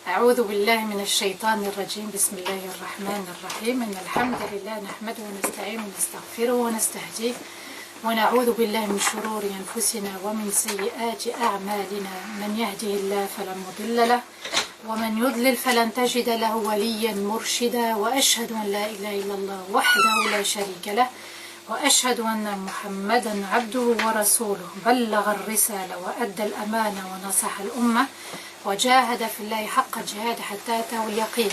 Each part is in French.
أعوذ بالله من الشيطان الرجيم بسم الله الرحمن الرحيم إن الحمد لله نحمده ونستعينه ونستغفره ونستهديه ونعوذ بالله من شرور أنفسنا ومن سيئات أعمالنا من يهده الله فلا مضل له ومن يضلل فلن تجد له وليا مرشدا وأشهد أن لا إله إلا الله وحده لا شريك له وأشهد أن محمدا عبده ورسوله بلغ الرسالة وأدى الأمانة ونصح الأمة وجاهد في الله حق الجهاد حتى أتاه اليقين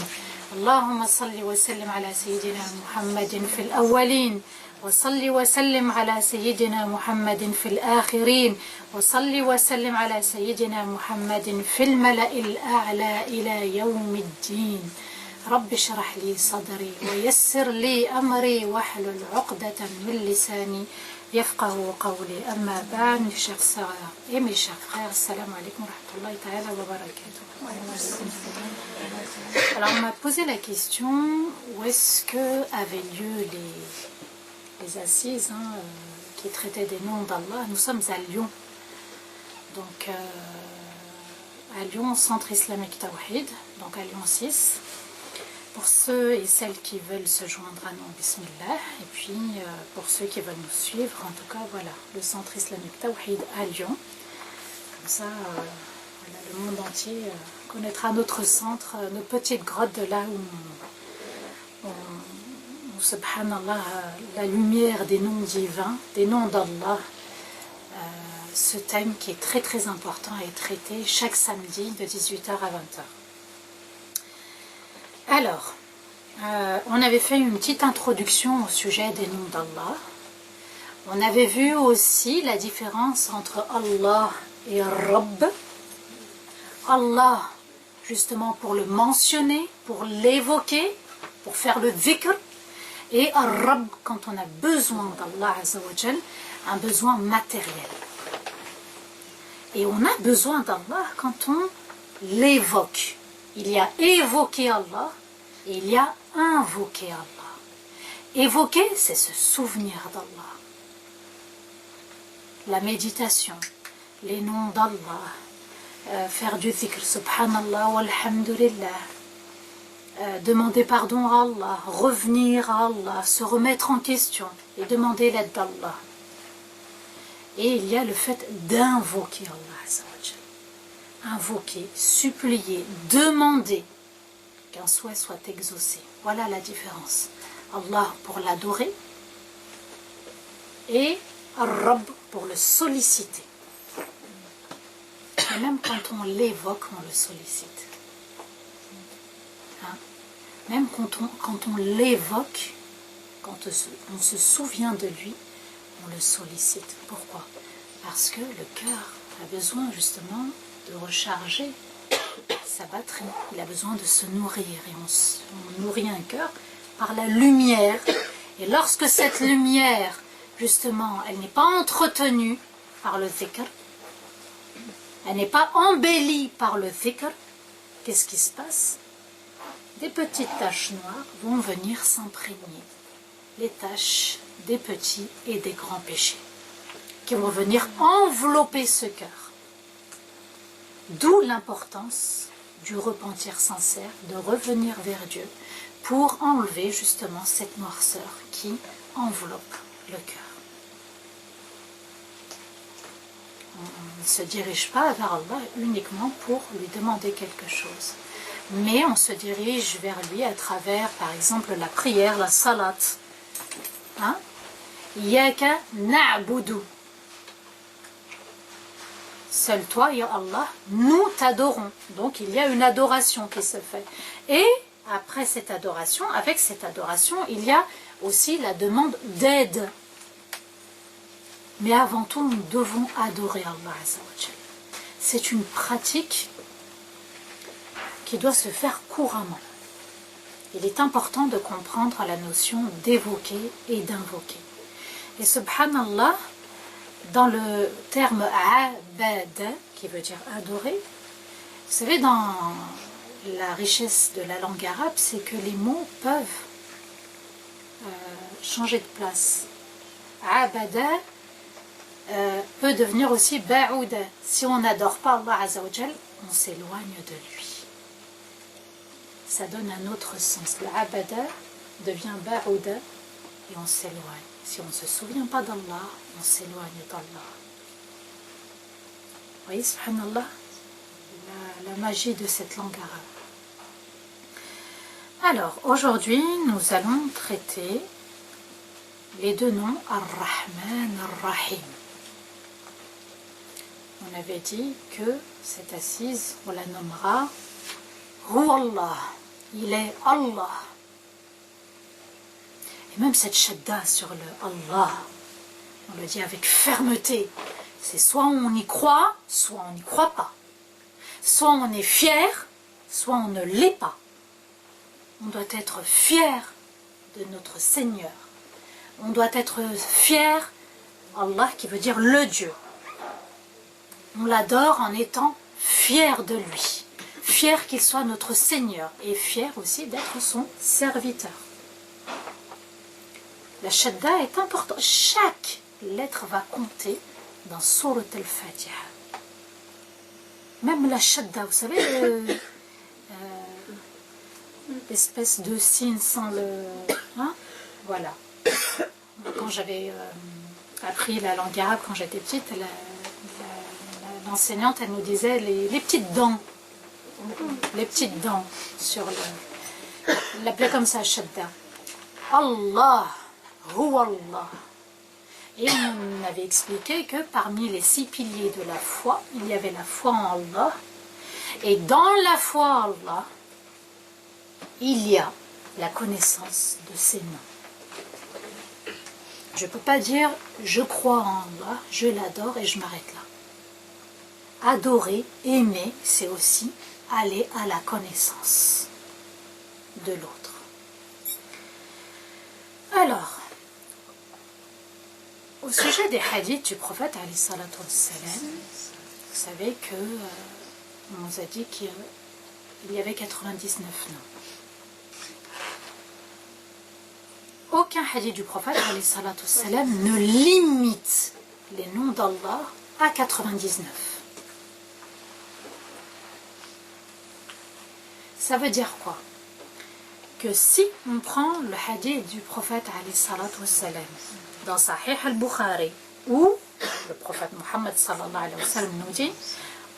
اللهم صل وسلم على سيدنا محمد في الأولين وصل وسلم على سيدنا محمد في الآخرين وصل وسلم على سيدنا محمد في الملأ الأعلى إلى يوم الدين رب اشرح لي صدري ويسر لي أمري واحلل عقدة من لساني يفقه قولي أما بعد mes chers sœurs et mes chers frères assalamu alaikum wa rahmatullahi ta'ala wa barakatuh. Alors on m'a posé la question où est-ce que avaient lieu les assises qui traitaient des noms d'Allah. Nous sommes à Lyon, donc à Lyon, centre islamique Tawhid, donc à Lyon 6. Pour ceux et celles qui veulent se joindre à nous, bismillah, et puis pour ceux qui veulent nous suivre, en tout cas voilà, le centre islamique Tawhid à Lyon. Comme ça, voilà, le monde entier connaîtra notre centre, nos petites grottes de là où subhanallah, la lumière des noms divins, des noms d'Allah, ce thème qui est très très important est traité chaque samedi de 18h à 20h. Alors, on avait fait une petite introduction au sujet des noms d'Allah. On avait vu aussi la différence entre Allah et Rabb. Allah, justement pour le mentionner, pour l'évoquer, pour faire le dhikr. Et Rabb, quand on a besoin d'Allah Azzawajal, un besoin matériel. Et on a besoin d'Allah quand on l'évoque. Il y a évoquer Allah et il y a invoquer Allah. Évoquer, c'est se souvenir d'Allah. La méditation, les noms d'Allah, faire du dhikr, subhanallah walhamdulillah, demander pardon à Allah, revenir à Allah, se remettre en question et demander l'aide d'Allah. Et il y a le fait d'invoquer Allah Azzawajal. Invoquer, supplier, demander qu'un souhait soit exaucé. Voilà la différence. Allah pour l'adorer et Rabb pour le solliciter. Et même quand on l'évoque, on le sollicite. Hein? Même quand on l'évoque, quand on se souvient de lui, on le sollicite. Pourquoi? Parce que le cœur a besoin justement de recharger sa batterie, il a besoin de se nourrir et on nourrit un cœur par la lumière et lorsque cette lumière justement elle n'est pas entretenue par le dhikr, elle n'est pas embellie par le dhikr, qu'est-ce qui se passe? Des petites taches noires vont venir s'imprégner, les taches des petits et des grands péchés qui vont venir envelopper ce cœur. D'où l'importance du repentir sincère, de revenir vers Dieu pour enlever justement cette noirceur qui enveloppe le cœur. On ne se dirige pas vers Allah uniquement pour lui demander quelque chose, mais on se dirige vers lui à travers par exemple la prière, la salat. Hein? Iyaka na'budu. Seul toi, ya Allah, nous t'adorons. Donc il y a une adoration qui se fait. Et après cette adoration, avec cette adoration, il y a aussi la demande d'aide. Mais avant tout, nous devons adorer Allah Azzawajal. C'est une pratique qui doit se faire couramment. Il est important de comprendre la notion d'évoquer et d'invoquer. Et subhanallah, dans le terme abada, qui veut dire adorer, vous savez, dans la richesse de la langue arabe, c'est que les mots peuvent changer de place. Abada peut devenir aussi ba'ouda. Si on n'adore pas Allah Azzawajal, on s'éloigne de lui. ça donne un autre sens. L'abada devient ba'ouda et on s'éloigne. Si on ne se souvient pas d'Allah, on s'éloigne d'Allah. Vous voyez, subhanallah, la magie de cette langue arabe. Alors, aujourd'hui, nous allons traiter les deux noms Ar-Rahman, Ar-Rahim. On avait dit que cette assise, on la nommera Hu Allah, il est Allah. Et même cette shadda sur le Allah, on le dit avec fermeté. C'est soit on y croit, soit on n'y croit pas. Soit on est fier, soit on ne l'est pas. On doit être fier de notre Seigneur. On doit être fier, Allah qui veut dire le Dieu. On l'adore en étant fier de lui. Fier qu'il soit notre Seigneur et fier aussi d'être son serviteur. La shadda est importante. Chaque lettre va compter dans Surat al-Fatiha. Même la shadda, vous savez, l'espèce de signe sans le... Hein, voilà. Quand j'avais appris la langue arabe quand j'étais petite, l'enseignante, elle nous disait les petites dents. Les petites dents sur le... Elle l'appelait comme ça, shadda. Allah, hu Allah. Et on avait expliqué que parmi les 6 piliers de la foi, il y avait la foi en Allah. Et dans la foi en Allah, il y a la connaissance de ses noms. Je ne peux pas dire je crois en Allah, je l'adore et je m'arrête là. Adorer, aimer, c'est aussi aller à la connaissance de l'autre. Alors, au sujet des hadiths du prophète, vous savez que on nous a dit qu'il y avait 99 noms. Aucun hadith du prophète ne limite les noms d'Allah à 99. Ça veut dire quoi? Que si on prend le hadith du prophète dans Sahih al-Bukhari, où le prophète Mohammed nous dit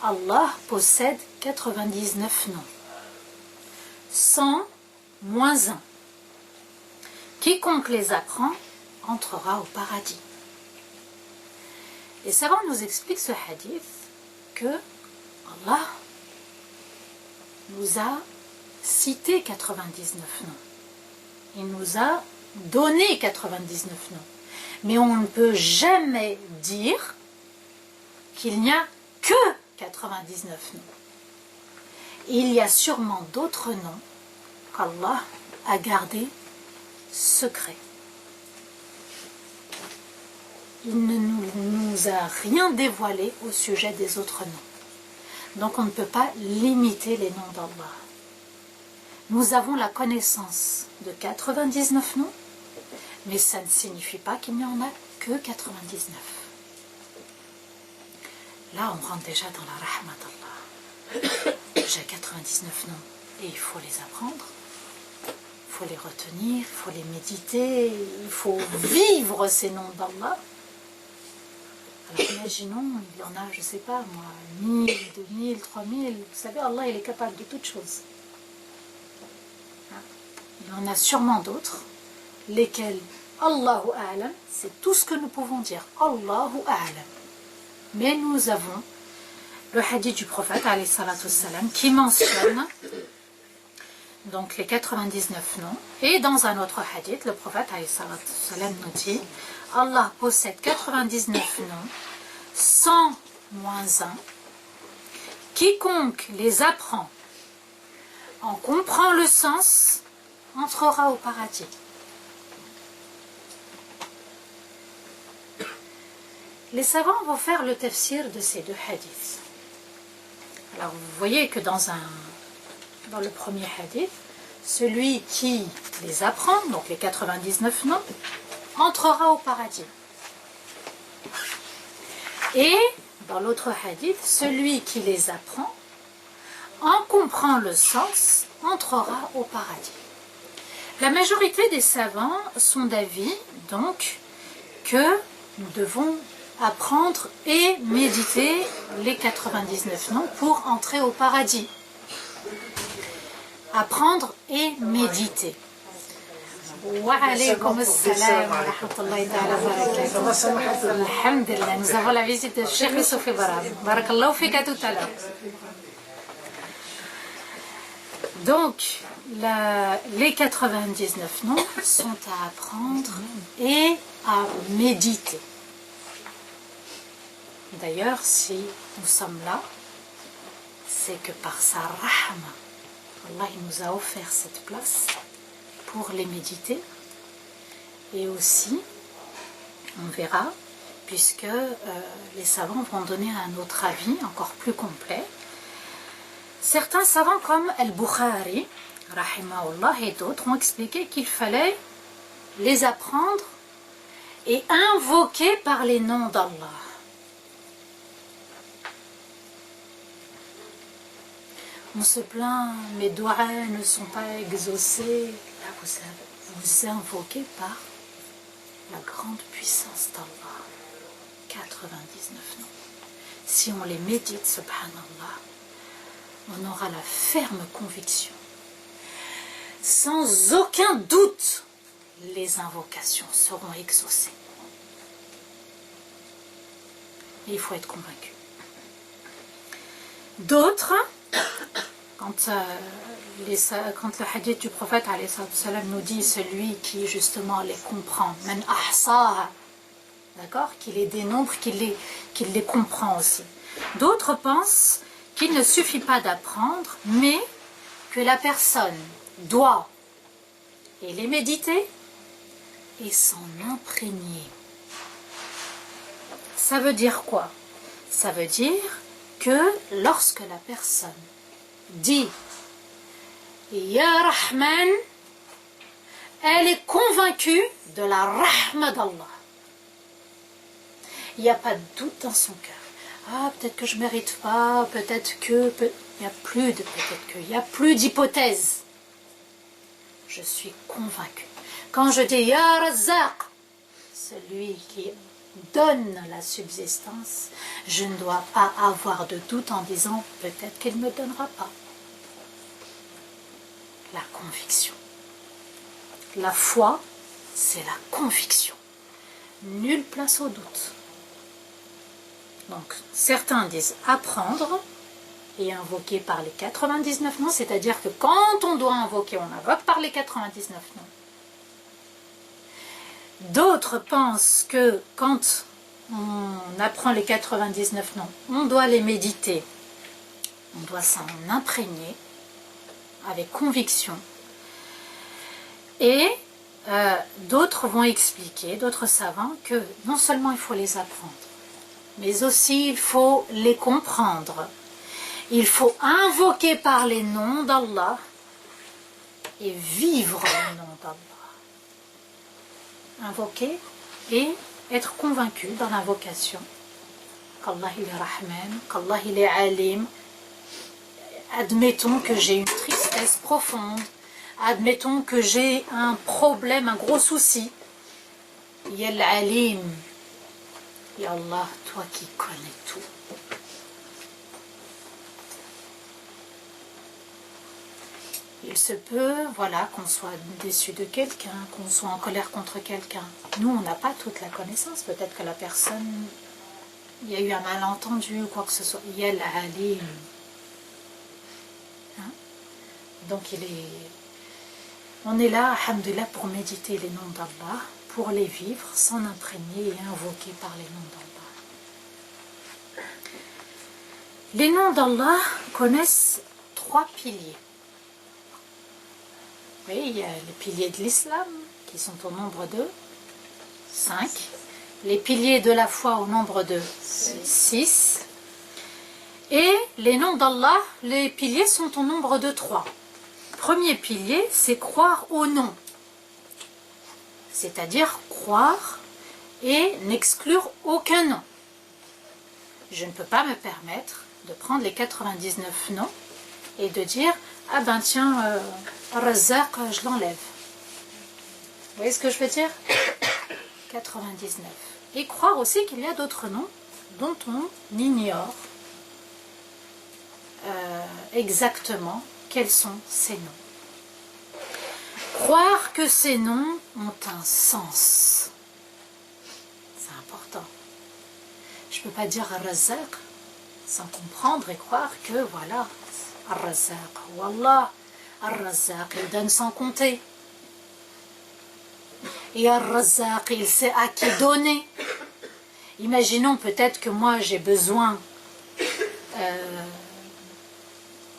Allah possède 99 noms, 100 moins 1. Quiconque les apprend entrera au paradis. Les savants nous expliquent ce hadith que Allah nous a cité 99 noms. Il nous a donné 99 noms. Mais on ne peut jamais dire qu'il n'y a que 99 noms. Il y a sûrement d'autres noms qu'Allah a gardés secrets. Il ne nous a rien dévoilé au sujet des autres noms. Donc on ne peut pas limiter les noms d'Allah. Nous avons la connaissance de 99 noms, mais ça ne signifie pas qu'il n'y en a que 99. Là, on rentre déjà dans la rahmat d'Allah. J'ai 99 noms et il faut les apprendre, il faut les retenir, il faut les méditer, il faut vivre ces noms d'Allah. Alors imaginons, il y en a, je ne sais pas moi, 1000, 2000, 3000. Vous savez, Allah il est capable de toutes choses. Il y en a sûrement d'autres, lesquels Allahu A'lam, c'est tout ce que nous pouvons dire. Allahu A'lam. Mais nous avons le hadith du prophète alayhi salatu wassalam, qui mentionne donc les 99 noms. Et dans un autre hadith, le prophète alayhi salatu wassalam nous dit Allah possède 99 noms, 100 moins 1. Quiconque les apprend, en comprend le sens, entrera au paradis. Les savants vont faire le tafsir de ces deux hadiths. Alors vous voyez que dans le premier hadith, celui qui les apprend, donc les 99 noms, entrera au paradis. Et dans l'autre hadith, celui qui les apprend en comprend le sens, entrera au paradis. La majorité des savants sont d'avis, donc, que nous devons apprendre et méditer les 99 noms pour entrer au paradis. Apprendre et méditer. Wa alaykoum assalam wa rahmatullahi ta'ala wa barakatuh. Alhamdulillah, nous avons la visite de Cheikh Youssouf Ibrahim. Barakallahu fika tout à l'heure. Donc, les 99 noms sont à apprendre et à méditer. D'ailleurs, si nous sommes là, c'est que par sa rahma, Allah il nous a offert cette place pour les méditer. Et aussi, on verra, puisque les savants vont donner un autre avis encore plus complet. Certains savants comme Al-Bukhari, rahimahullah, et d'autres ont expliqué qu'il fallait les apprendre et invoquer par les noms d'Allah. On se plaint, mes doigts ne sont pas exaucés. Là, vous invoquez par la grande puissance d'Allah. 99 noms. Si on les médite, subhanallah, on aura la ferme conviction. Sans aucun doute, les invocations seront exaucées. Et il faut être convaincu. D'autres, quand le hadith du prophète nous dit celui qui justement les comprend, man ahsaha, d'accord, qu'il les dénombre, qu'il les comprend aussi. D'autres pensent qu'il ne suffit pas d'apprendre, mais que la personne doit et les méditer et s'en imprégner. Ça veut dire quoi? Ça veut dire que lorsque la personne dit Ya Rahman, elle est convaincue de la rahma d'Allah. Il n'y a pas de doute dans son cœur. Ah, peut-être que je ne mérite pas, peut-être que... Il n'y a plus de peut-être que, il n'y a plus d'hypothèse. Je suis convaincue. Quand je dis Ya Razzaq, celui qui donne la subsistance, je ne dois pas avoir de doute en disant peut-être qu'il ne me donnera pas. La conviction. La foi, c'est la conviction. Nulle place au doute. Donc, certains disent apprendre et invoquer par les 99 noms, c'est-à-dire que quand on doit invoquer, on invoque par les 99 noms. D'autres pensent que quand on apprend les 99 noms, on doit les méditer, on doit s'en imprégner avec conviction. Et d'autres vont expliquer, d'autres savants, que non seulement il faut les apprendre, mais aussi il faut les comprendre. Il faut invoquer par les noms d'Allah et vivre les noms d'Allah. Invoquer et être convaincu dans l'invocation qu'Allah il est Rahman, qu'Allah il est Alim. Admettons que j'ai une tristesse profonde, admettons que j'ai un problème, un gros souci. Ya l'Alim, Ya Allah, toi qui connais tout. Il se peut, voilà, qu'on soit déçu de quelqu'un, qu'on soit en colère contre quelqu'un. Nous, on n'a pas toute la connaissance. Peut-être que la personne, il y a eu un malentendu ou quoi que ce soit. Ya l'Alim. Hein? Donc, on est là, alhamdoulilah, pour méditer les noms d'Allah, pour les vivre, s'en imprégner et invoquer par les noms d'Allah. Les noms d'Allah connaissent 3 piliers. Oui, il y a les piliers de l'islam, qui sont au nombre de 5. Les piliers de la foi au nombre de 6. Et les noms d'Allah, les piliers sont au nombre de 3. Premier pilier, c'est croire au nom. C'est-à-dire croire et n'exclure aucun nom. Je ne peux pas me permettre de prendre les 99 noms et de dire ah ben tiens, Razzaq, je l'enlève. Vous voyez ce que je veux dire? 99. Et croire aussi qu'il y a d'autres noms dont on ignore exactement quels sont ces noms. Croire que ces noms ont un sens. C'est important. Je ne peux pas dire Ar-Razzaq sans comprendre et croire que voilà, Ar-Razzaq, Wallah, Ar-Razzaq, il donne sans compter. Et Ar-Razzaq, il sait à qui donner. Imaginons peut-être que moi j'ai besoin,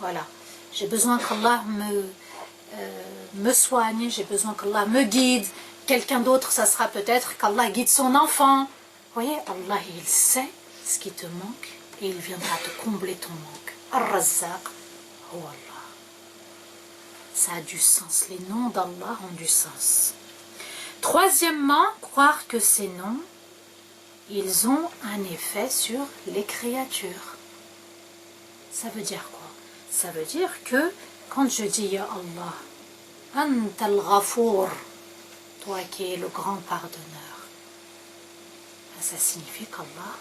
voilà, j'ai besoin qu'Allah me soigne, j'ai besoin qu'Allah me guide. Quelqu'un d'autre, ça sera peut-être qu'Allah guide son enfant. Vous voyez, Allah, il sait ce qui te manque et il viendra te combler ton manque. Ar-Razzaq, oh Allah. Ça a du sens, les noms d'Allah ont du sens. Troisièmement, croire que ces noms, ils ont un effet sur les créatures. Ça veut dire quoi? Ça veut dire que quand je dis Ya Allah, Anta al-Ghafour, toi qui es le grand pardonneur, ça signifie qu'Allah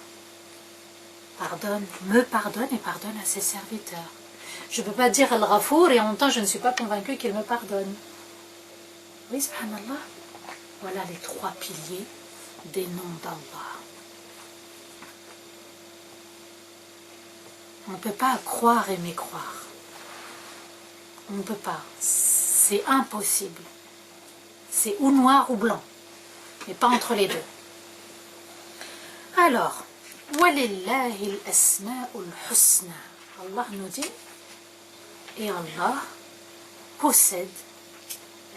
me pardonne et pardonne à ses serviteurs. Je ne peux pas dire Al-Ghafour et en même temps je ne suis pas convaincue qu'il me pardonne. Oui, subhanallah. Voilà les trois piliers des noms d'Allah. On ne peut pas croire et mécroire. On ne peut pas. C'est impossible. C'est ou noir ou blanc. Mais pas entre les deux. Alors, Walillahi al-asma'ul husna. Allah nous dit, et Allah possède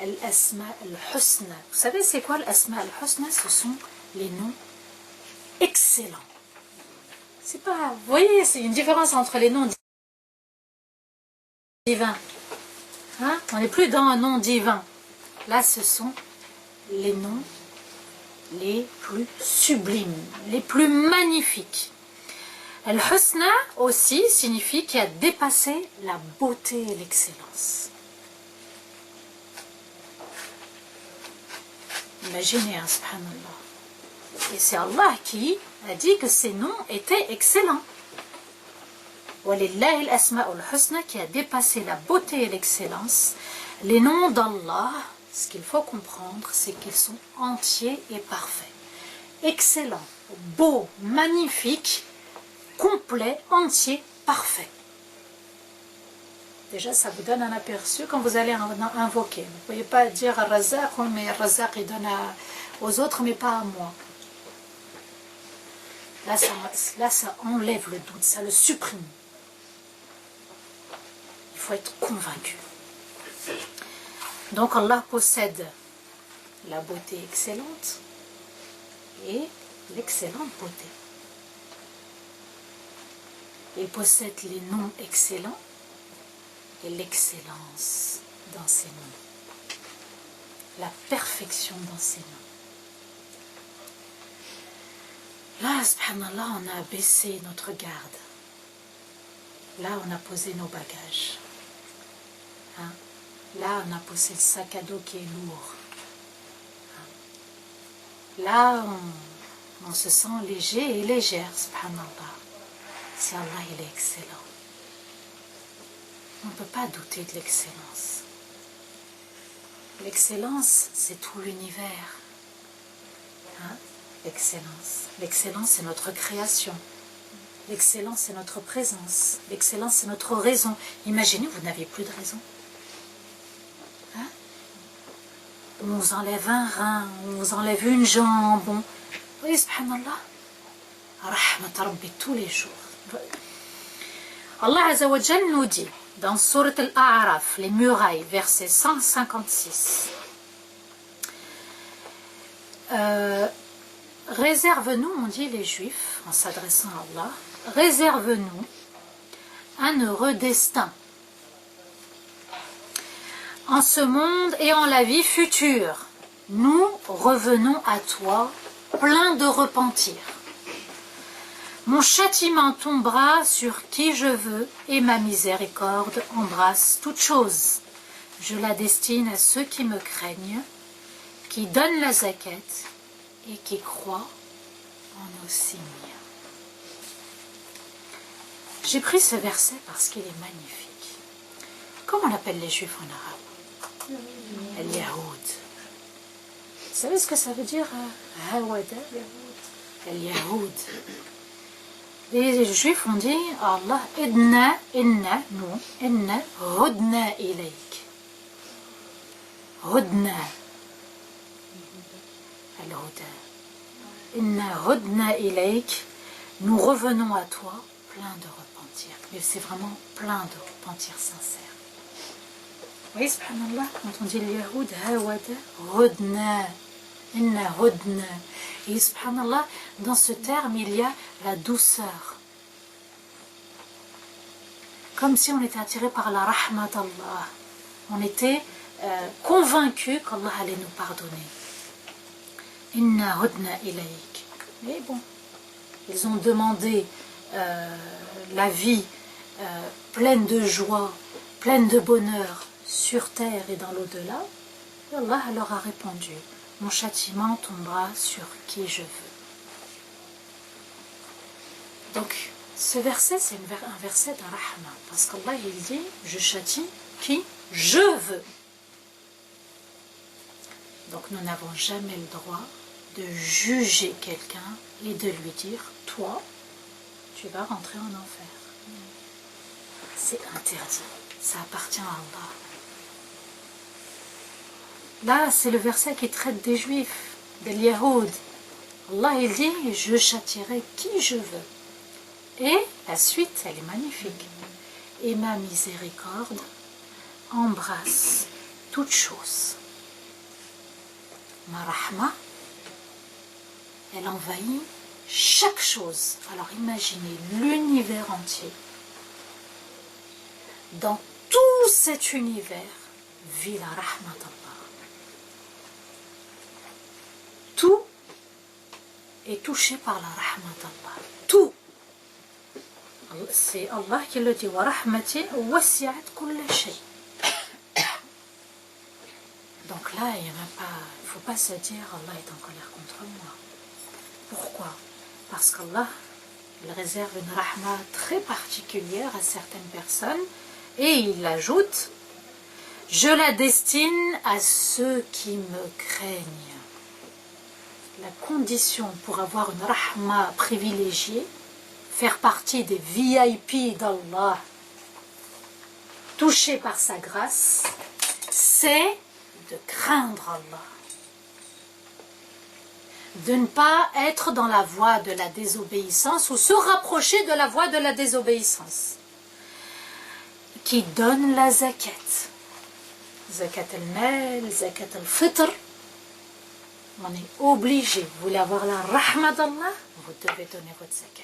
al-asma al-husna. Vous savez c'est quoi al-asma al-husna? Ce sont les noms excellents. C'est pas, vous voyez, c'est une différence entre les noms divins. Hein? On n'est plus dans un nom divin. Là, ce sont les noms les plus sublimes, les plus magnifiques. Al-Husna aussi signifie qu'il a dépassé la beauté et l'excellence. Imaginez, hein, subhanallah. Et c'est Allah qui a dit que ces noms étaient excellents. Walillahi al-asma'ul husna, qui a dépassé la beauté et l'excellence. Les noms d'Allah, ce qu'il faut comprendre, c'est qu'ils sont entiers et parfaits. Excellents, beaux, magnifiques, complets, entiers, parfaits. Déjà, ça vous donne un aperçu quand vous allez invoquer. Vous ne pouvez pas dire Ar-Razzaq, mais Ar-Razzaq, il donne aux autres, mais pas à moi. Là, ça enlève le doute, ça le supprime. Il faut être convaincu. Donc Allah possède la beauté excellente et l'excellente beauté. Il possède les noms excellents et l'excellence dans ses noms. La perfection dans ses noms. Là, subhanallah, on a baissé notre garde. Là, on a posé nos bagages. Hein? Là, on a posé le sac à dos qui est lourd. Hein? Là, on se sent léger et légère, subhanallah. Si Allah, il est excellent. On ne peut pas douter de l'excellence. L'excellence, c'est tout l'univers. Hein? L'excellence. L'excellence, c'est notre création. L'excellence, c'est notre présence. L'excellence, c'est notre raison. Imaginez, vous n'avez plus de raison. Hein? On vous enlève un rein, on vous enlève une jambe. Vous voyez, subhanallah. Rahmat Rabbi tous les jours. Allah Azza wa Jal nous dit, dans Surat Al-A'raf, les murailles, verset 156. Réserve-nous, on dit les Juifs, en s'adressant à Allah, réserve-nous un heureux destin en ce monde et en la vie future. Nous revenons à toi plein de repentir. Mon châtiment tombera sur qui je veux et ma miséricorde embrasse toute chose. Je la destine à ceux qui me craignent, qui donnent la zakat et qui croient en nos signes. J'ai pris ce verset parce qu'il est magnifique. Comment on appelle les juifs en arabe? El-Yahoud. Vous savez ce que ça veut dire? Hawada? El-Yahoud. Les juifs ont dit à Allah, nous, hudna ilayk. Hudna. Al-Huda. Inna hudna ilayk. Nous revenons à toi, plein de repentir. Mais c'est vraiment plein de repentir sincère. Vous voyez, subhanallah, quand on dit le Yahoud, hawada, hudna. Inna hudna. Et subhanallah, dans ce terme, il y a la douceur. Comme si on était attiré par la rahmat d'Allah. On était convaincu qu'Allah allait nous pardonner. Inna hudna ilayk. Mais bon, ils ont demandé la vie pleine de joie, pleine de bonheur sur terre et dans l'au-delà. Et Allah leur a répondu. Mon châtiment tombera sur qui je veux. Donc, ce verset, c'est un verset de rahma. Parce qu'Allah, il dit, je châtie qui je veux. Donc, nous n'avons jamais le droit de juger quelqu'un et de lui dire, toi, tu vas rentrer en enfer. C'est interdit. Ça appartient à Allah. Là, c'est le verset qui traite des Juifs, des Yahoud. Allah, il dit, je châtierai qui je veux. Et la suite, elle est magnifique. Et ma miséricorde embrasse toute chose. Ma rahma, elle envahit chaque chose. Alors imaginez l'univers entier. Dans tout cet univers vit la rahma d'Allah. Tout est touché par la rahma d'Allah. Tout. C'est Allah qui le dit. Wa rahmati wasi'at kulla shay. Donc là, il ne faut pas se dire Allah est en colère contre moi. Pourquoi? Parce qu'Allah, il réserve une rahma très particulière à certaines personnes et il ajoute, je la destine à ceux qui me craignent. La condition pour avoir une rahma privilégiée, faire partie des VIP d'Allah, touchés par sa grâce, c'est de craindre Allah. De ne pas être dans la voie de la désobéissance ou se rapprocher de la voie de la désobéissance. Qui donne la zakat. Zakat al-mal, zakat al-fitr. On est obligé. Vous voulez avoir la rahma d'Allah, vous devez donner votre zakat.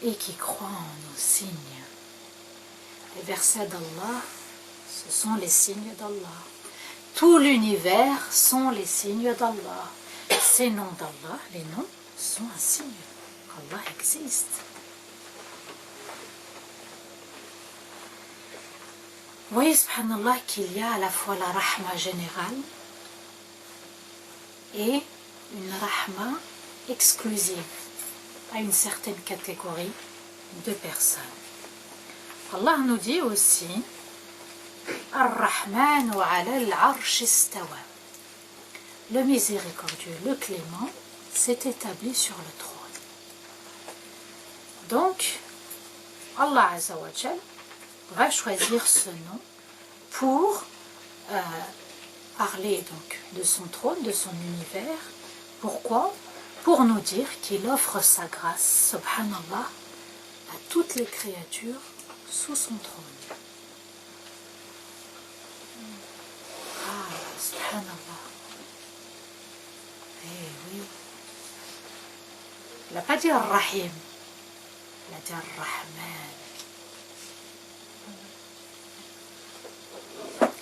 Et qui croit en nos signes. Les versets d'Allah, ce sont les signes d'Allah. Tout l'univers sont les signes d'Allah. Ces noms d'Allah, les noms, sont un signe qu'Allah existe. Vous voyez, subhanallah, qu'il y a à la fois la rahma générale et une rahma exclusive à une certaine catégorie de personnes. Allah nous dit aussi Ar-Rahman wa ala al-arsh istawa. Le miséricordieux, le clément, s'est établi sur le trône. Donc, Allah Azza wa Jal va choisir ce nom pour parler donc de son trône, de son univers. Pourquoi? Pour nous dire qu'il offre sa grâce, subhanallah, à toutes les créatures sous son trône. Ah, subhanallah. Eh oui. Il n'a pas dit Ar-Rahim, il a dit Ar-Rahman.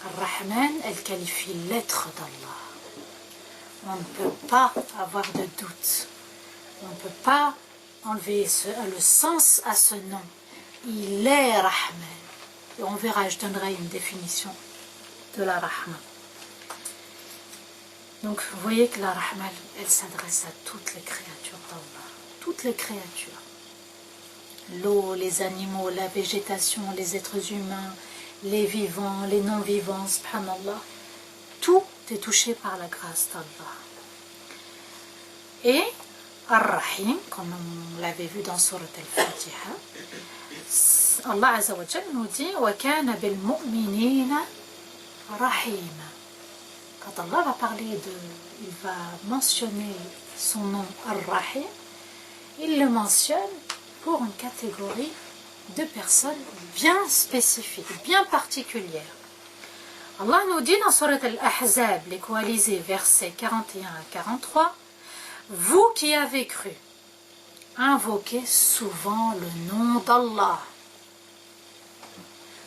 Ar-Rahman, elle qualifie l'être d'Allah. On ne peut pas avoir de doute. On ne peut pas enlever le sens à ce nom. Il est Rahman. Et on verra, je donnerai une définition de la Rahman. Donc vous voyez que la Rahman, elle s'adresse à toutes les créatures d'Allah. Toutes les créatures. L'eau, les animaux, la végétation, les êtres humains, les vivants, les non-vivants, subhanallah. Tout est touché par la grâce d'Allah. Et Ar-Rahim, comme on l'avait vu dans Surat Al-Fatiha, Allah Azza wa Jal nous dit وَكَانَ بِالْمُؤْمِنِينَ رَحِيمًا. Quand Allah va parler il va mentionner son nom Ar-Rahim, il le mentionne pour une catégorie de personnes bien spécifiques, bien particulières. Allah nous dit dans Surat Al-Ahzab, les coalisés, versets 41 à 43, vous qui avez cru, invoquez souvent le nom d'Allah.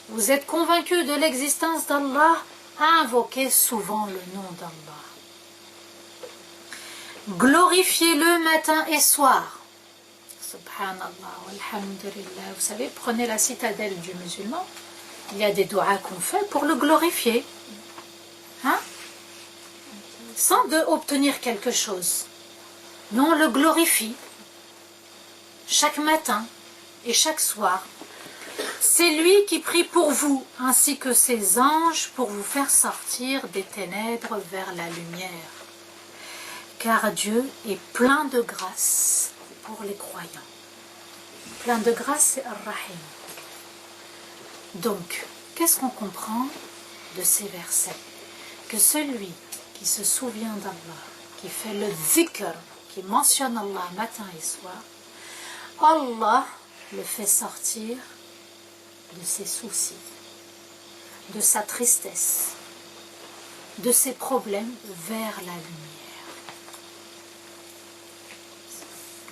Vous êtes convaincus de l'existence d'Allah, invoquez souvent le nom d'Allah. Glorifiez-le matin et soir. Subhanallah, alhamdulillah. Vous savez, prenez la citadelle du musulman, il y a des doigts qu'on fait pour le glorifier. Hein? Sans obtenir quelque chose. Mais on le glorifie. Chaque matin et chaque soir. C'est lui qui prie pour vous, ainsi que ses anges, pour vous faire sortir des ténèbres vers la lumière. Car Dieu est plein de grâce pour les croyants. Plein de grâce, c'est Ar-Rahim. Donc, qu'est-ce qu'on comprend de ces versets? Que celui qui se souvient d'Allah, qui fait le dhikr, qui mentionne Allah matin et soir, Allah le fait sortir de ses soucis, de sa tristesse, de ses problèmes vers la lumière.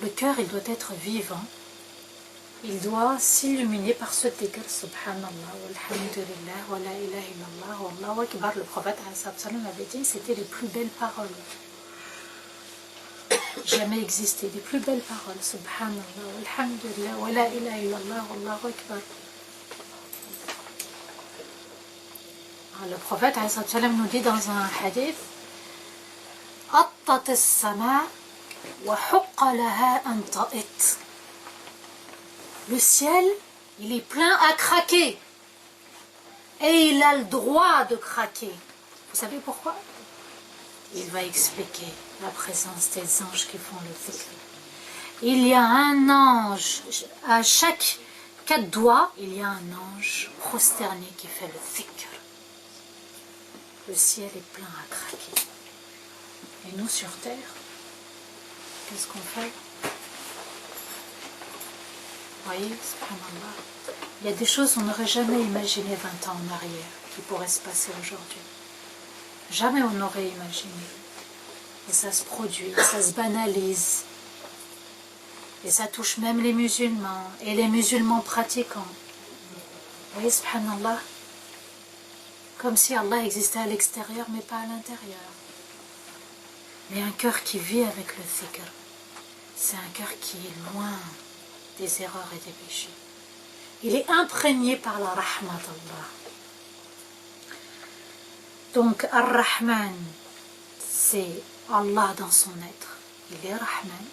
Le cœur, il doit être vivant, il doit s'illuminer par ce dhikr, subhanallah, walhamdulillah, wa la ilaha illallah, wallahu akbar. Le prophète avait dit, c'était les plus belles paroles. Jamais existé, les plus belles paroles, subhanallah, walhamdulillah, wa la ilaha illallah, wallahu akbar. Le prophète nous dit dans un hadith, أطت السماء وحق لها أن تطئ. Le ciel, il est plein à craquer. Et il a le droit de craquer. Vous savez pourquoi? Il va expliquer la présence des anges qui font le dhikr. Il y a un ange, à chaque 4 doigts, il y a un ange prosterné qui fait le dhikr. Le ciel est plein à craquer. Et nous sur terre, qu'est-ce qu'on fait? Vous voyez, subhanallah, il y a des choses qu'on n'aurait jamais imaginées 20 ans en arrière, qui pourraient se passer aujourd'hui. Jamais on n'aurait imaginé. Et ça se produit, ça se banalise. Et ça touche même les musulmans, et les musulmans pratiquants. Vous voyez, subhanallah, comme si Allah existait à l'extérieur, mais pas à l'intérieur. Mais un cœur qui vit avec le dhikr, c'est un cœur qui est loin des erreurs et des péchés. Il est imprégné par la rahmat d'Allah. Donc, Ar-Rahman, c'est Allah dans son être. Il est Rahman.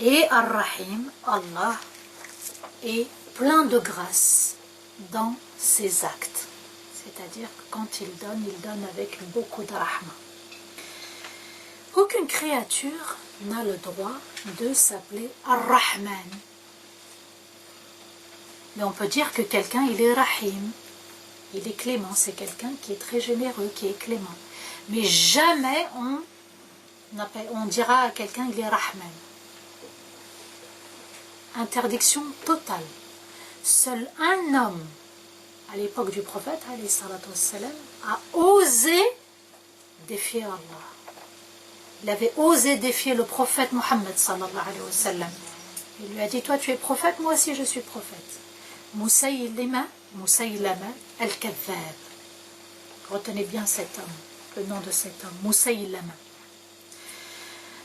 Et Ar-Rahim, Allah, est plein de grâce dans ses actes. C'est-à-dire que quand il donne avec beaucoup de rahma. Aucune créature n'a le droit de s'appeler Ar-Rahman. Mais on peut dire que quelqu'un, il est Rahim. Il est clément. C'est quelqu'un qui est très généreux, qui est clément. Mais jamais on dira à quelqu'un, il est Rahman. Interdiction totale. Seul un homme, à l'époque du prophète, a osé défier Allah. Il avait osé défier le prophète Mohammed sallallahu alayhi wa sallam. Il lui a dit, toi tu es prophète, moi aussi je suis prophète. Musaylima al-Kadhab. Retenez bien cet homme, le nom de cet homme, Musaylima.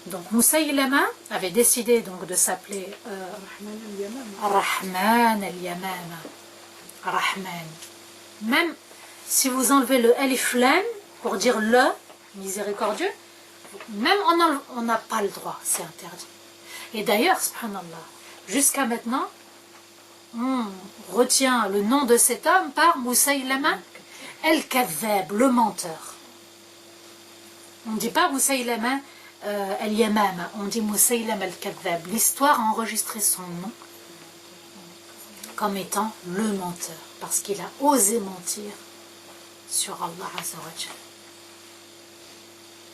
Donc Moussaïlama avait décidé donc de s'appeler Rahman al-Yamama. Rahman. Même si vous enlevez le alif lam pour dire le miséricordieux, même on n'a pas le droit, c'est interdit. Et d'ailleurs, subhanallah, jusqu'à maintenant, on retient le nom de cet homme par Moussaïlama al-Kadhab, le menteur. On ne dit pas Moussaïlama al-Yamama, on dit Moussaïlama al-Kadhab. L'histoire a enregistré son nom comme étant le menteur, parce qu'il a osé mentir sur Allah Azza wa Jal.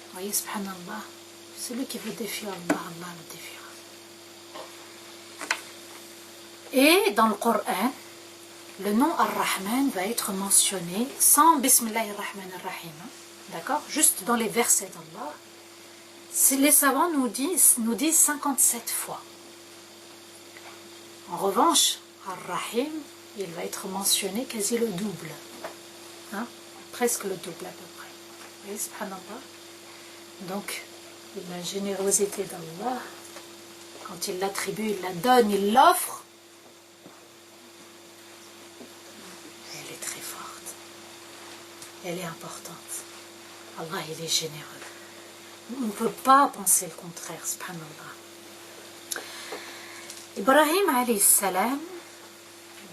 Vous voyez, subhanallah, celui qui veut défier Allah, Allah le défiera. Et dans le Coran, le nom Ar-Rahman va être mentionné sans Bismillahir-Rahmanir-Rahim. D'accord? Juste dans les versets d'Allah. Les savants nous disent 57 fois. En revanche, Ar-Rahim, il va être mentionné quasi le double. Hein? Presque le double à peu près. Vous voyez, subhanallah. Donc, la générosité d'Allah, quand il l'attribue, il la donne, il l'offre, elle est très forte. Elle est importante. Allah, il est généreux. On ne peut pas penser le contraire, subhanallah. Ibrahim alayhi salam,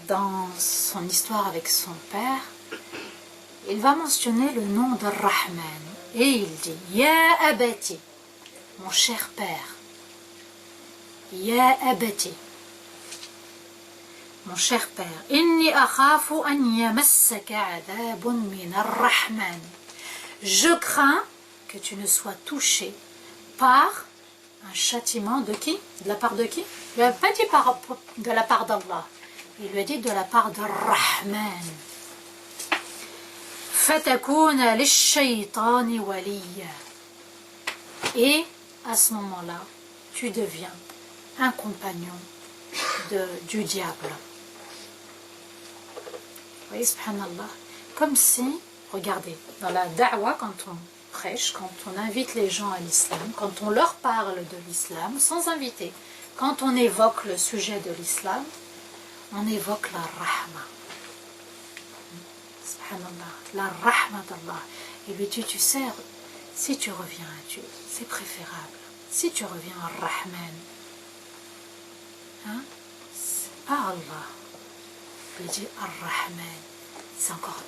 dans son histoire avec son père, il va mentionner le nom de Rahman. Et il dit, Ya abati, mon cher père, Ya abati, mon cher père, Inni akhafu an yamassaka adhabun min ar-Rahman. Je crains que tu ne sois touché par un châtiment de qui? De la part de qui? Il ne lui a pas dit de la part d'Allah. Il lui a dit de la part de Rahman. Fatakuna lish-shaytani waliya. Et à ce moment-là, tu deviens un compagnon du diable. Vous voyez, subhanallah, comme si, regardez, dans la da'wa, quand on prêche, quand on invite les gens à l'islam, quand on leur parle de l'islam, sans inviter, quand on évoque le sujet de l'islam, on évoque la rahma. Subhanallah, la rahma d'Allah. Et lui dit, tu sais, si tu reviens à Dieu, c'est préférable. Si tu reviens à Rahman, hein, pas Allah. Il dit Ar-Rahman. C'est encore,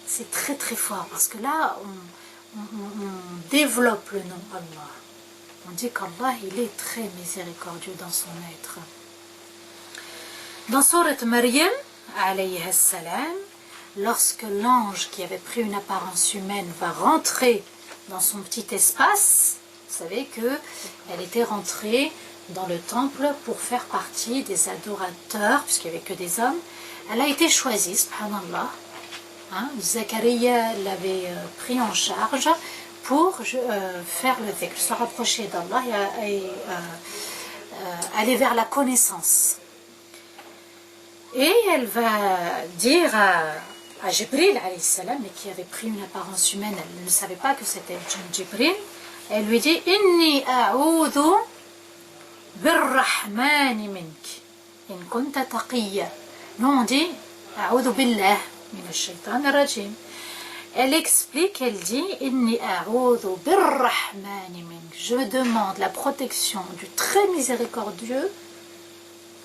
c'est très très fort parce que là, on développe le nom Allah. On dit qu'Allah, il est très miséricordieux dans son être. Dans Sourate Maryam, alayha salam, lorsque l'ange qui avait pris une apparence humaine va rentrer dans son petit espace, vous savez qu'elle était rentrée dans le temple pour faire partie des adorateurs, puisqu'il n'y avait que des hommes. Elle a été choisie, subhanallah. Hein, Zachariah l'avait pris en charge pour faire le dhikr, se rapprocher d'Allah et aller vers la connaissance. Et elle va dire à Jibril, alayhi salam, mais qui avait pris une apparence humaine, elle ne savait pas que c'était Jibril, elle lui dit « Inni a'udhu birrahmani mink, in kunta taqiyya » Nous on dit « A'udhu billah minash shaytanir rajim » Elle explique, elle dit « Inni a'udhu birrahmani mink » Je demande la protection du très miséricordieux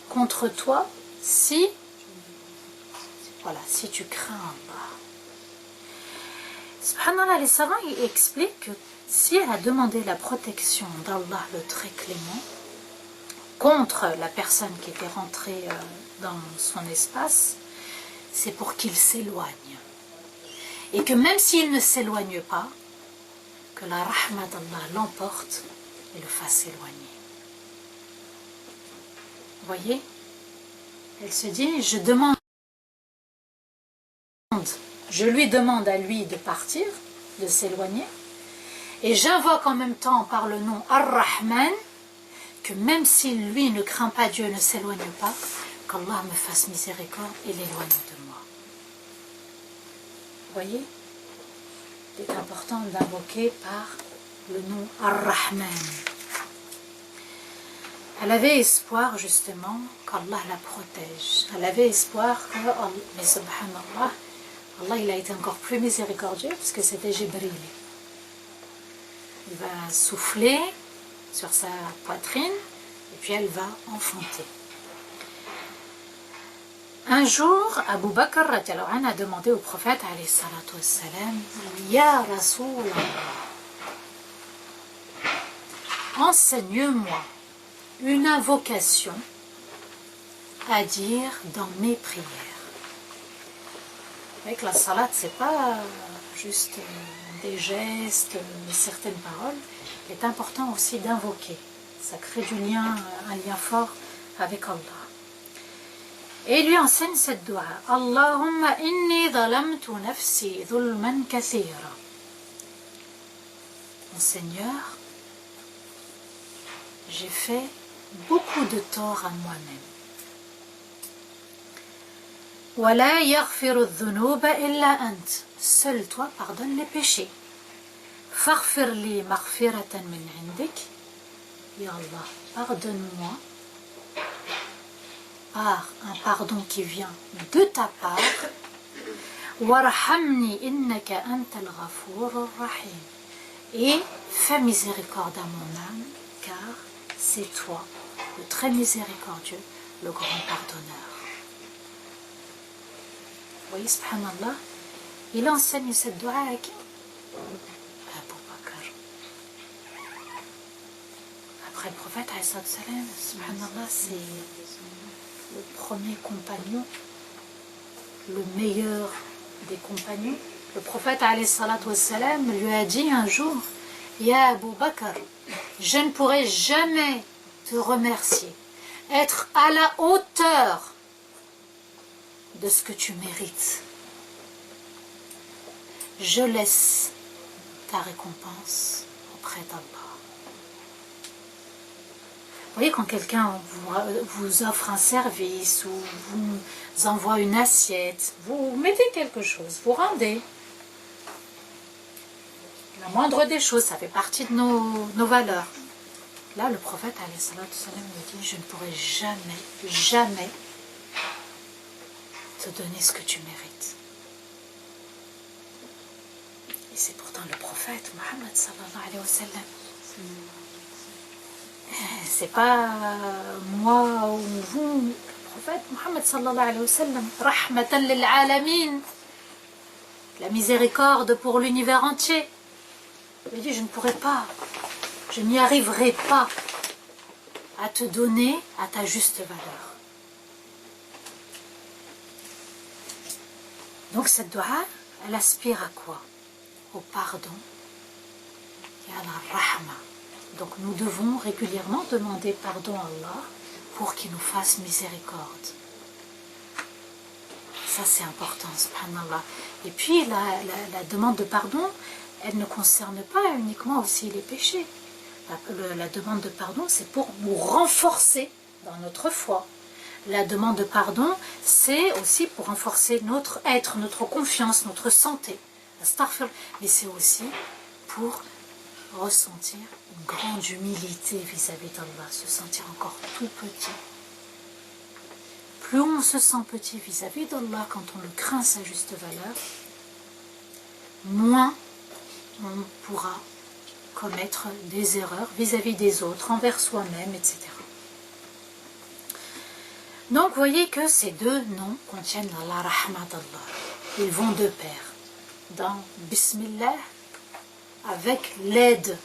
contre toi si tu crains Allah. Subhanallah, les savants ils expliquent que si elle a demandé la protection d'Allah le très clément contre la personne qui était rentrée dans son espace, c'est pour qu'il s'éloigne. Et que même s'il ne s'éloigne pas, que la rahma d'Allah l'emporte et le fasse éloigner. Vous voyez? Elle se dit, je lui demande à lui de partir, de s'éloigner, et j'invoque en même temps par le nom Ar-Rahman, que même si lui ne craint pas Dieu, ne s'éloigne pas, qu'Allah me fasse miséricorde et l'éloigne de moi. Vous voyez? Il est important d'invoquer par le nom Ar-Rahman. Elle avait espoir justement qu'Allah la protège. Elle avait espoir que, mais subhanallah, Allah il a été encore plus miséricordieux parce que c'était Jibril. Il va souffler sur sa poitrine et puis elle va enfanter. Un jour, Abu Bakr a demandé au prophète alayhi salatu wassalam, Ya Rasulallah, enseigne-moi une invocation à dire dans mes prières. Avec la salat, c'est pas juste des gestes, certaines paroles. Il est important aussi d'invoquer. Ça crée du lien, un lien fort avec Allah. Et il lui enseigne cette dua. Allahumma inni zalamtu nafsi dhulman kathira. Mon Seigneur, j'ai fait beaucoup de tort à moi-même. Wala yaghfiru dhunuba illa ant. Seul toi pardonne les péchés. Faghfir li maghfiratan min indik. Ya Allah, pardonne-moi par un pardon qui vient de ta part. Warhamni innaka antal ghafurur rahim. Et fais miséricorde à mon âme, car c'est toi, le très miséricordieux, le grand pardonneur. Vous voyez, subhanallah, il enseigne cette dua à qui? Abu Bakr. Après le prophète, subhanallah, c'est le premier compagnon, le meilleur des compagnons. Le prophète lui a dit un jour, Ya Abu Bakr, je ne pourrai jamais te remercier, être à la hauteur de ce que tu mérites. Je laisse ta récompense auprès d'Allah. Vous voyez, quand quelqu'un vous offre un service ou vous envoie une assiette, vous mettez quelque chose, vous rendez. La moindre des choses, ça fait partie de nos valeurs. Là, le prophète, alayhi salatu salam, me dit, je ne pourrai jamais te donner ce que tu mérites. Et c'est pourtant le prophète, Muhammad sallallahu alayhi wa sallam. C'est pas moi ou vous, le prophète Muhammad sallallahu alayhi wa sallam, rahmatan lil alamin, la miséricorde pour l'univers entier. Il dit, je ne pourrai pas, je n'y arriverai pas à te donner à ta juste valeur. Donc cette dua, elle aspire à quoi? Au pardon et à la rahma. Donc nous devons régulièrement demander pardon à Allah pour qu'il nous fasse miséricorde. Ça c'est important, subhanallah. Et puis la demande de pardon, elle ne concerne pas uniquement aussi les péchés. La demande de pardon, c'est pour nous renforcer dans notre foi. La demande de pardon, c'est aussi pour renforcer notre être, notre confiance, notre santé. Mais c'est aussi pour ressentir une grande humilité vis-à-vis d'Allah, se sentir encore tout petit. Plus on se sent petit vis-à-vis d'Allah quand on le craint à sa juste valeur, moins on pourra commettre des erreurs vis-à-vis des autres, envers soi-même, etc. Donc vous voyez que ces deux noms contiennent la rahma d'Allah. Ils vont de pair. Dans Bismillah, avec l'aide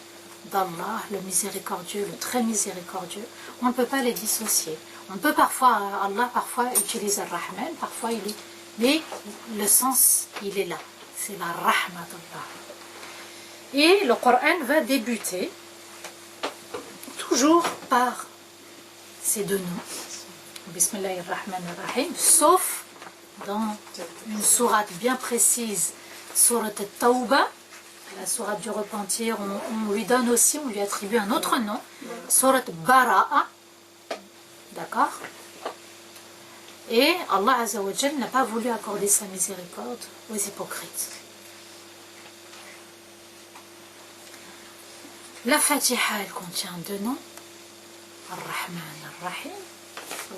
d'Allah, le miséricordieux, le très miséricordieux, on ne peut pas les dissocier. On peut parfois, Allah parfois utilise le Rahman, parfois il est... Mais le sens, il est là. C'est la rahma d'Allah. Et le Coran va débuter toujours par ces deux noms. Bismillahirrahmanirrahim, sauf dans une sourate bien précise, sourate Tawbah, la sourate du repentir, on lui donne aussi, on lui attribue un autre nom, sourate Bara'a, d'accord? Et Allah Azza wa Jal n'a pas voulu accorder sa miséricorde aux hypocrites. La Fatiha, elle contient deux noms, Ar-Rahman Ar-Rahim.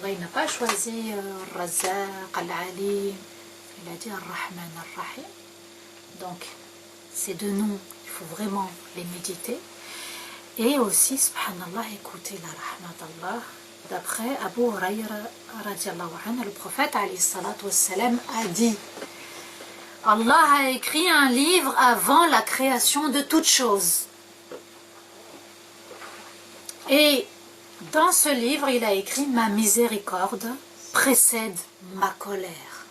Allah n'a pas choisi Razaq, Al-Alim. Il a dit Ar-Rahman Ar-Rahim. Donc, ces deux noms, il faut vraiment les méditer. Et aussi, subhanallah, écouter la rahmat d'Allah. D'après Abu Hurayra, le prophète a dit Allah a écrit un livre avant la création de toutes choses. Et dans ce livre, il a écrit ma miséricorde précède ma colère.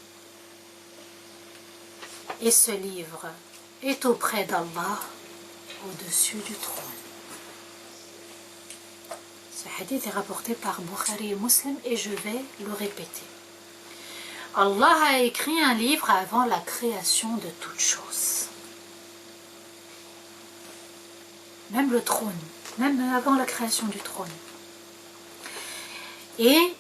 Et ce livre est auprès d'Allah au-dessus du trône. Ce hadith est rapporté par Bukhari et Muslim et je vais le répéter. Allah a écrit un livre avant la création de toutes choses. Même le trône, même avant la création du trône. Et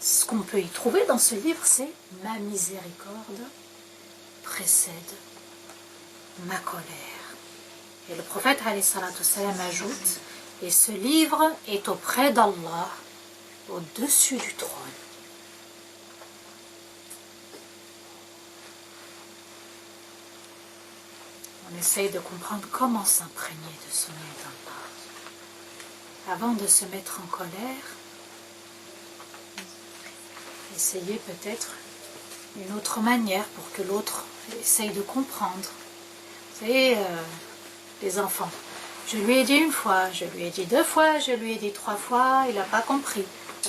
ce qu'on peut y trouver dans ce livre, c'est ma miséricorde précède ma colère. Et le prophète ajoute, et ce livre est auprès d'Allah, au-dessus du trône. On essaye de comprendre comment s'imprégner de ce nom d'Allah. Avant de se mettre en colère, essayez peut-être une autre manière pour que l'autre essaye de comprendre. Vous savez, les enfants, je lui ai dit une fois, je lui ai dit 2 fois, je lui ai dit 3 fois, il n'a pas compris.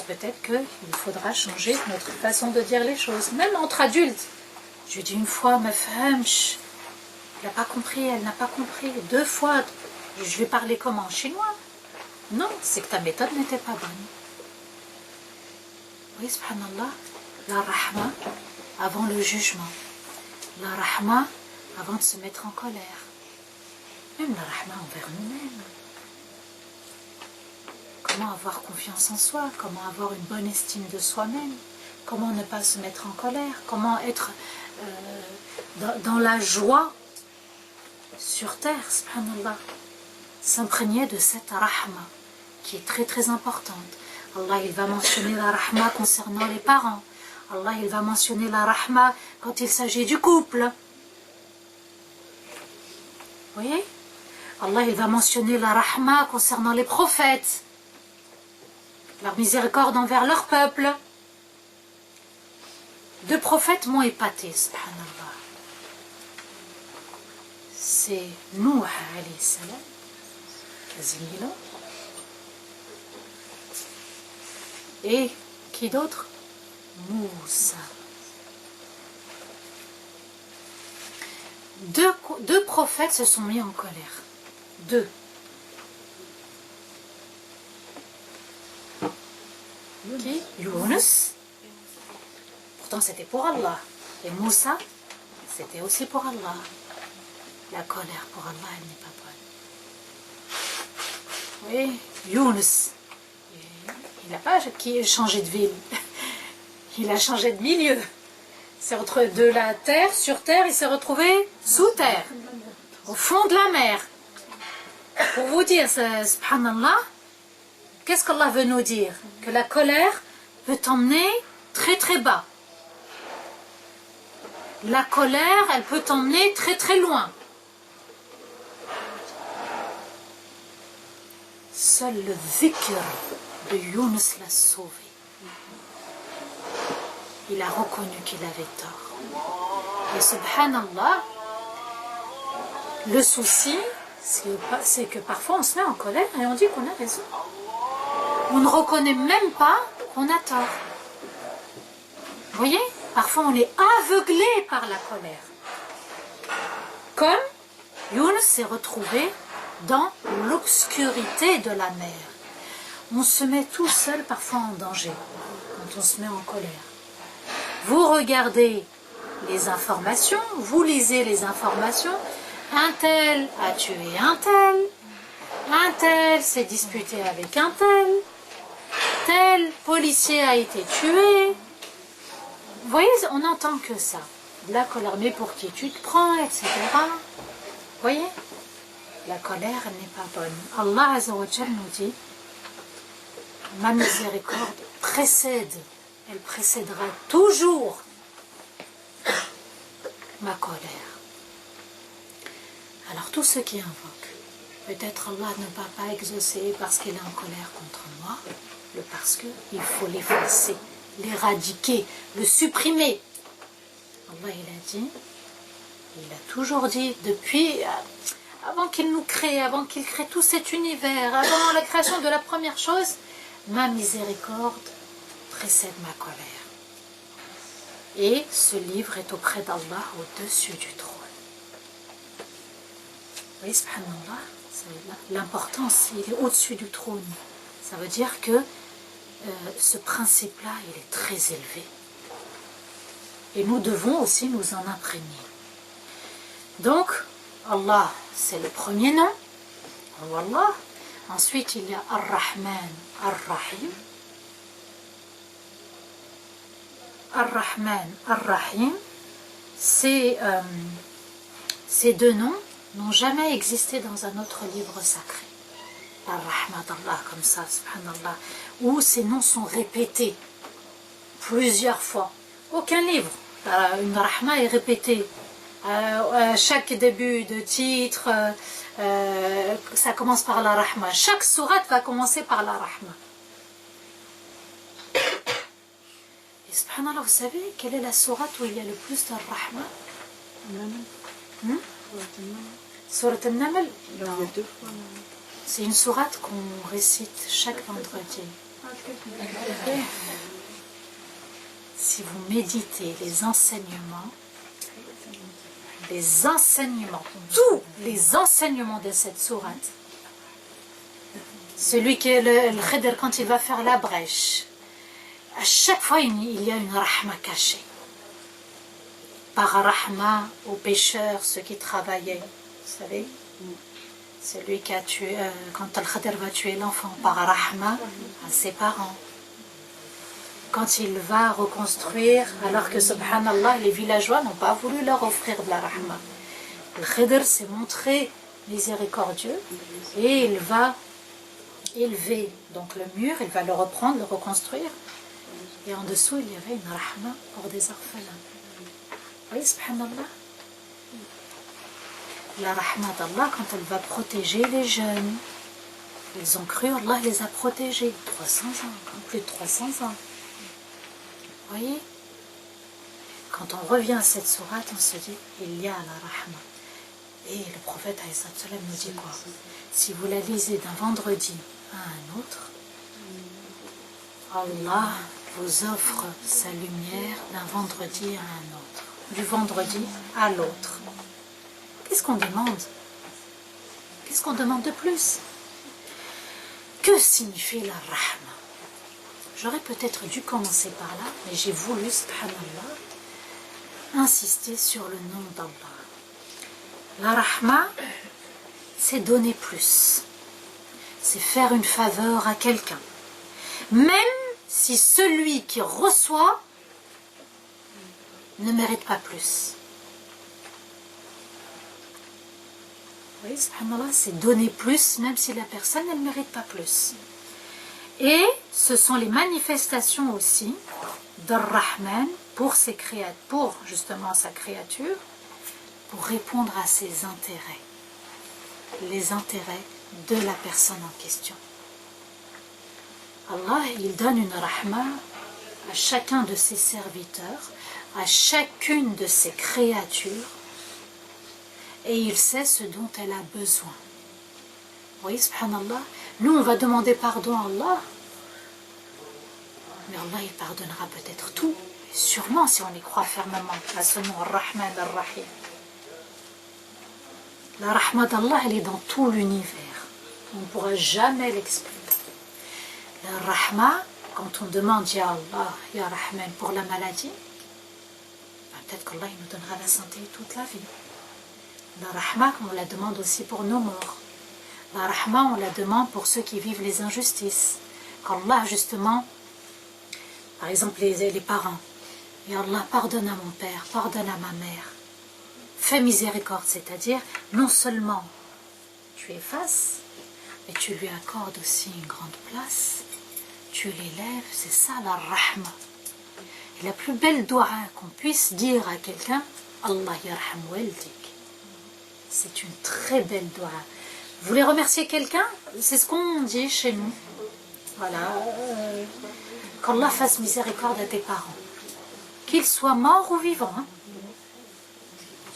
Peut-être qu'il faudra changer notre façon de dire les choses, même entre adultes. Je lui ai dit une fois, ma femme, il n'a pas compris, elle n'a pas compris. 2 fois, je vais parler comment? En chinois? Non, c'est que ta méthode n'était pas bonne. Oui, subhanallah, la rahma avant le jugement. La rahma avant de se mettre en colère. Même la rahma envers nous-mêmes. Comment avoir confiance en soi? Comment avoir une bonne estime de soi-même? Comment ne pas se mettre en colère? Comment être dans la joie sur terre, subhanallah. S'imprégner de cette rahma qui est très très importante. Allah il va mentionner la rahma concernant les parents. Allah il va mentionner la rahma quand il s'agit du couple. Vous voyez? Allah il va mentionner la rahma concernant les prophètes. Leur miséricorde envers leur peuple. 2 prophètes m'ont épaté, subhanallah. C'est Nuh alayhi salam, Zimila. Et qui d'autre? Moussa. 2 prophètes se sont mis en colère. 2. Qui? Yunus. Pourtant c'était pour Allah. Et Moussa, c'était aussi pour Allah. La colère pour Allah, elle n'est pas bonne. Oui, Yunus. Il n'a pas changé de ville. Il a changé de milieu. C'est entre de la terre, sur terre, il s'est retrouvé sous terre. Au fond de la mer. Pour vous dire, subhanallah, qu'est-ce qu'Allah veut nous dire? Que la colère peut t'emmener très très bas. La colère, elle peut t'emmener très très loin. Seul le dhikr de Yunus l'a sauvé. Il a reconnu qu'il avait tort. Et subhanallah, le souci, c'est que parfois on se met en colère et on dit qu'on a raison. On ne reconnaît même pas qu'on a tort. Vous voyez? Parfois on est aveuglé par la colère. Comme Yunus s'est retrouvé dans l'obscurité de la mer. On se met tout seul parfois en danger quand on se met en colère. Vous regardez les informations, vous lisez les informations, un tel a tué un tel s'est disputé avec un tel policier a été tué. Vous voyez, on n'entend que ça. De la colère, mais pour qui tu te prends, etc. Vous voyez? La colère n'est pas bonne. Allah Azza wa Jal nous dit ma miséricorde précède, elle précédera toujours ma colère. Alors tous ceux qui invoquent, peut-être Allah ne va pas exaucer parce qu'il est en colère contre moi, parce qu'il faut l'effacer, l'éradiquer, le supprimer. Allah il a toujours dit, depuis, avant qu'il nous crée, avant qu'il crée tout cet univers, avant la création de la première chose, ma miséricorde précède ma colère. Et ce livre est auprès d'Allah au-dessus du trône. Vous voyez, subhanallah, l'importance, il est au-dessus du trône. Ça veut dire que ce principe-là, il est très élevé. Et nous devons aussi nous en imprégner. Donc, Allah, c'est le premier nom. Allah. Ensuite, il y a Ar-Rahman, Ar-Rahim. Ar-Rahman, Ar-Rahim. Ces deux noms n'ont jamais existé dans un autre livre sacré. Ar-Rahman d'Allah, comme ça, subhanallah. Où ces noms sont répétés plusieurs fois. Aucun livre. Une Rahma est répétée. Chaque début de titre, ça commence par la Rahma. Chaque sourate va commencer par la Rahma. Et subhanallah, vous savez quelle est la sourate où il y a le plus de Rahma? Sourate An-Naml. C'est une sourate qu'on récite chaque vendredi. Si vous méditez les enseignements, tous les enseignements de cette sourate, celui qui est le Khidr, quand il va faire la brèche, à chaque fois il y a une rahma cachée. Par rahma aux pécheurs, ceux qui travaillaient, vous savez, celui qui a tué, quand le Khidr va tuer l'enfant, par rahma à ses parents. Quand il va reconstruire, alors que subhanallah, les villageois n'ont pas voulu leur offrir de la rahma. Le Khidr s'est montré miséricordieux et il va élever donc le mur, il va le reprendre, le reconstruire. Et en dessous, il y avait une rahma pour des orphelins. Vous voyez, subhanallah. La rahma d'Allah, quand elle va protéger les jeunes, ils ont cru, Allah les a protégés. 300 ans, plus de 300 ans. Vous voyez, quand on revient à cette sourate, on se dit, il y a la rahma. Et le prophète nous dit quoi? Si vous la lisez d'un vendredi à un autre, Allah vous offre sa lumière d'un vendredi à un autre, du vendredi à l'autre. Qu'est-ce qu'on demande? Qu'est-ce qu'on demande de plus? Que signifie la rahma? J'aurais peut-être dû commencer par là, mais j'ai voulu, subhanallah, insister sur le nom d'Allah. La rahma, c'est donner plus. C'est faire une faveur à quelqu'un. Même si celui qui reçoit ne mérite pas plus. Oui, subhanallah, c'est donner plus, même si la personne ne mérite pas plus. Et ce sont les manifestations aussi d'Ar-Rahman pour justement sa créature, pour répondre à ses intérêts, les intérêts de la personne en question. Allah, il donne une rahma à chacun de ses serviteurs, à chacune de ses créatures, et il sait ce dont elle a besoin. Vous voyez, subhanallah, nous on va demander pardon à Allah, mais Allah il pardonnera peut-être tout, et sûrement si on y croit fermement à ce nom Ar-Rahman Ar-Rahim. La rahma d'Allah, elle est dans tout l'univers. On ne pourra jamais l'expliquer. La rahma, quand on demande Ya Allah, Ya Rahman pour la maladie, peut-être qu'Allah il nous donnera la santé toute la vie. La rahma, on la demande aussi pour nos morts. La rahma, on la demande pour ceux qui vivent les injustices. Qu'Allah, justement, par exemple les parents, Ya Allah, pardonne à mon père, pardonne à ma mère. Fais miséricorde, c'est-à-dire, non seulement tu effaces, mais tu lui accordes aussi une grande place tu l'élèves, c'est ça la rahma. Et la plus belle dua qu'on puisse dire à quelqu'un, Allah yarham waldik. C'est une très belle dua. Vous voulez remercier quelqu'un? C'est ce qu'on dit chez nous. Voilà. Qu'Allah fasse miséricorde à tes parents. Qu'ils soient morts ou vivants. Hein.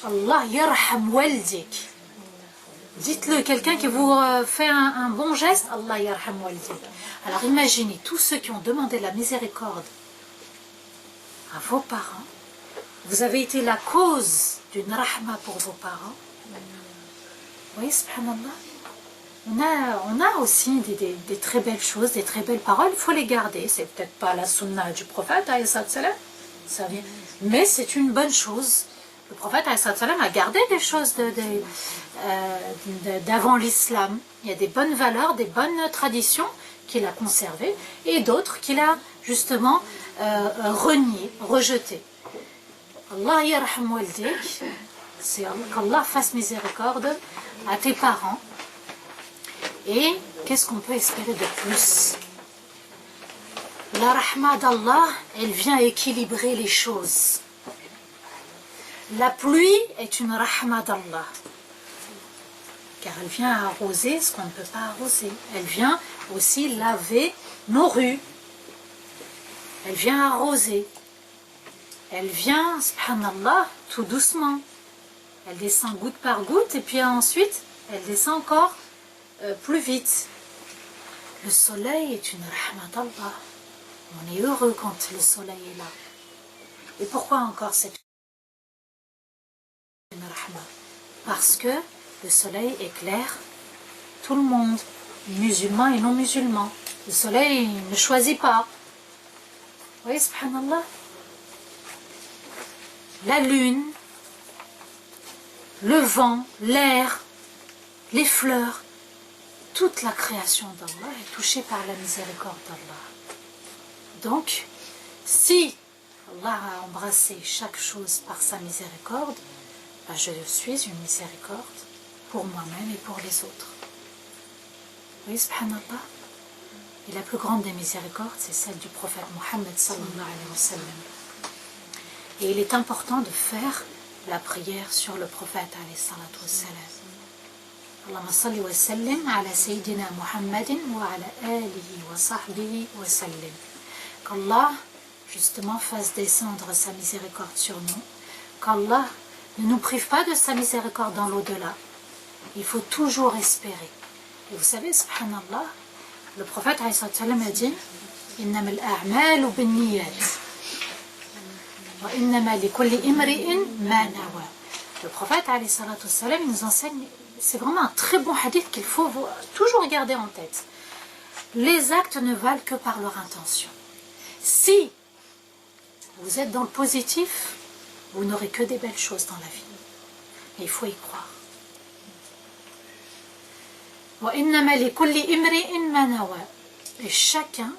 Allah yarham waldik. Dites-le, quelqu'un qui vous fait un bon geste, Allah yarham waldik. Alors imaginez, tous ceux qui ont demandé la miséricorde à vos parents, vous avez été la cause d'une rahma pour vos parents. Vous voyez, subhanallah, on a aussi des très belles choses, des très belles paroles, il faut les garder. C'est peut-être pas la sunna du prophète, ça vient, mais c'est une bonne chose. Le prophète a gardé des choses d'avant l'islam. Il y a des bonnes valeurs, des bonnes traditions qu'il a conservées et d'autres qu'il a justement reniées, rejetées. Allah yarham waldik, c'est qu'Allah fasse miséricorde à tes parents. Et qu'est-ce qu'on peut espérer de plus? La rahma d'Allah, elle vient équilibrer les choses. La pluie est une rahma d'Allah, car elle vient arroser ce qu'on ne peut pas arroser. Elle vient aussi laver nos rues. Elle vient arroser. Elle vient, subhanallah, tout doucement. Elle descend goutte par goutte et puis ensuite, elle descend encore plus vite. Le soleil est une rahma d'Allah. On est heureux quand le soleil est là. Et pourquoi encore cette rahma? Parce que le soleil éclaire tout le monde, musulmans et non musulmans. Le soleil ne choisit pas. Vous voyez, subhanallah, la lune, le vent, l'air, les fleurs, toute la création d'Allah est touchée par la miséricorde d'Allah. Donc, si Allah a embrassé chaque chose par sa miséricorde, ben je suis une miséricorde pour moi-même et pour les autres. Oui, subhanallah. Et la plus grande des miséricordes, c'est celle du prophète Mohammed sallallahu alayhi wa sallam. Et il est important de faire la prière sur le prophète alayhi salatu wa sallam. Allahumma salli wa sallim ala sayyidina Muhammadin wa ala alihi wa sahbihi wa sallim. Qu'Allah, justement, fasse descendre sa miséricorde sur nous. Qu'Allah ne nous prive pas de sa miséricorde dans l'au-delà. Il faut toujours espérer. Et vous savez, subhanallah, le prophète alayhi salatu wa sallam a dit innama al-a'malu bin-niyyat wa innama likulli imri'in ma nawa. Le prophète alayhi salatu wa sallam nous enseigne, c'est vraiment un très bon hadith qu'il faut toujours garder en tête. Les actes ne valent que par leur intention. Si vous êtes dans le positif, vous n'aurez que des belles choses dans la vie. Et il faut y croire. Et chacun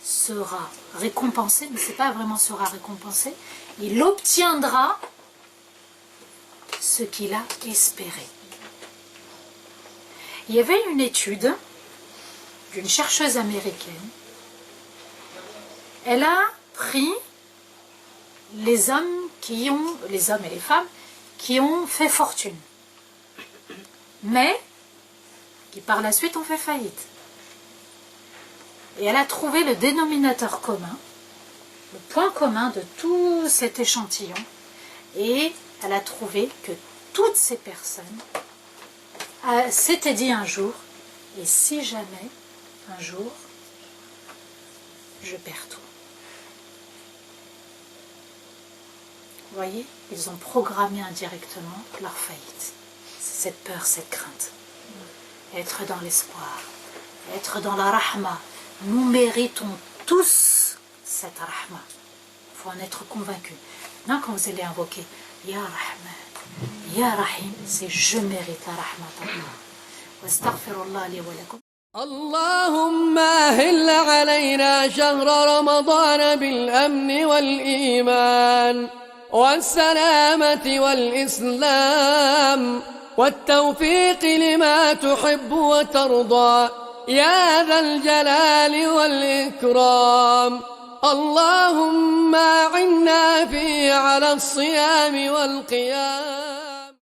sera récompensé, mais c'est pas vraiment sera récompensé, il obtiendra ce qu'il a espéré. Il y avait une étude d'une chercheuse américaine. Elle a pris les hommes et les femmes qui ont fait fortune, mais qui par la suite ont fait faillite. Et elle a trouvé le dénominateur commun, le point commun de tout cet échantillon, et elle a trouvé que toutes ces personnes s'étaient dit un jour, et si jamais un jour je perds tout. Vous voyez, ils ont programmé indirectement leur faillite. C'est cette peur, cette crainte. Être dans l'espoir, être dans la rahma. Nous méritons tous cette rahma. Il faut en être convaincu. Maintenant, quand vous allez invoquer Ya Rahman, Ya Rahim, c'est je mérite la rahma d'Allah. Wa astaghfirullah li wa lakum. اللهم أهل علينا شهر رمضان بالأمن والإيمان والسلامة والإسلام والتوفيق لما تحب وترضى يا ذا الجلال والإكرام. اللهم أعنا فيه على الصيام والقيام.